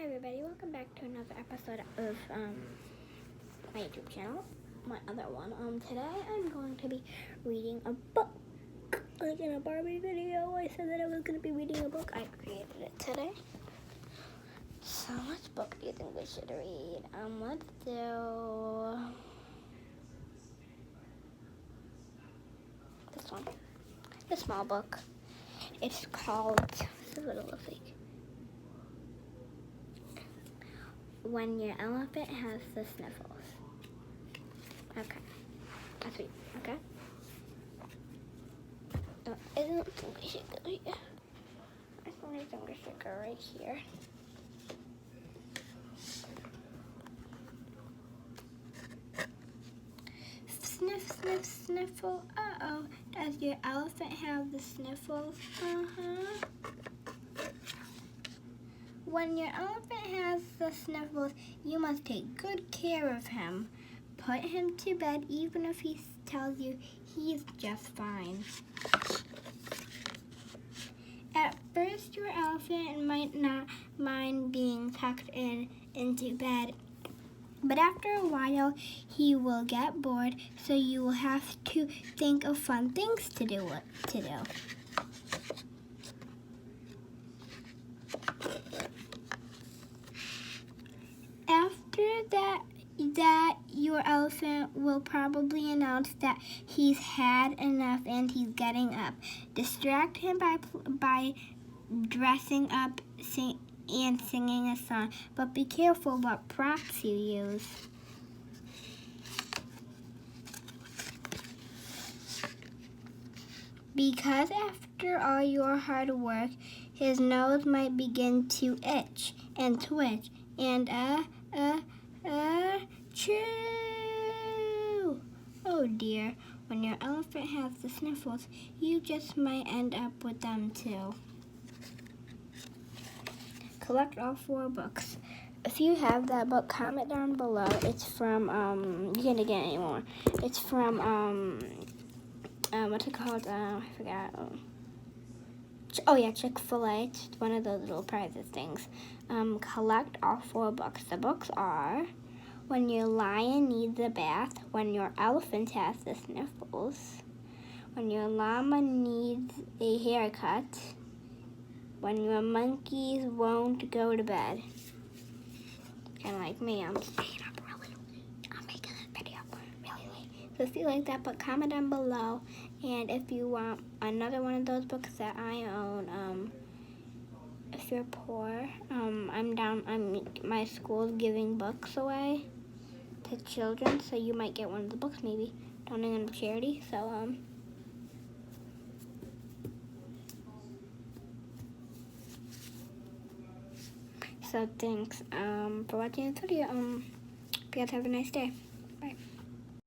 everybody, welcome back to another episode of my YouTube channel, my other one. Today I'm going to be reading a book. Like in a Barbie video, I said that I was going to be reading a book. I created it today. So which book do you think we should read? Let's do this one. The small book. It's called, this is what it looks like. When Your Elephant Has the Sniffles. Okay. That's sweet. Okay. I don't think we should go here. I think we should go right here. Sniff, sniff, sniffle. Uh-oh. Does your elephant have the sniffles? When your elephant has the sniffles, you must take good care of him. Put him to bed even if he tells you he's just fine. At first, your elephant might not mind being tucked into bed, but after a while, he will get bored, so you will have to think of fun things to do. After that your elephant will probably announce that he's had enough and he's getting up. Distract him by dressing up and singing a song, but be careful what props you use. Because after all your hard work, his nose might begin to itch and twitch and chew. Oh dear, when your elephant has the sniffles, you just might end up with them too. Collect all 4 books. If you have that book, comment down below. It's from, you can't get it anymore. It's from, what's it called? I forgot. Oh yeah, Chick-fil-A. It's one of those little prizes things. Collect all 4 books. The books are When Your Lion Needs a Bath, When Your Elephant Has the Sniffles, When Your Llama Needs a Haircut, When Your Monkeys Won't Go to Bed. Kind of like me, I'm staying up really late. I'm making this video really late. So if you like that book, comment down below. And if you want another one of those books that I own, if you're poor, my school's giving books away to children, so you might get one of the books, maybe donating them to charity. So thanks for watching this video. You guys have a nice day.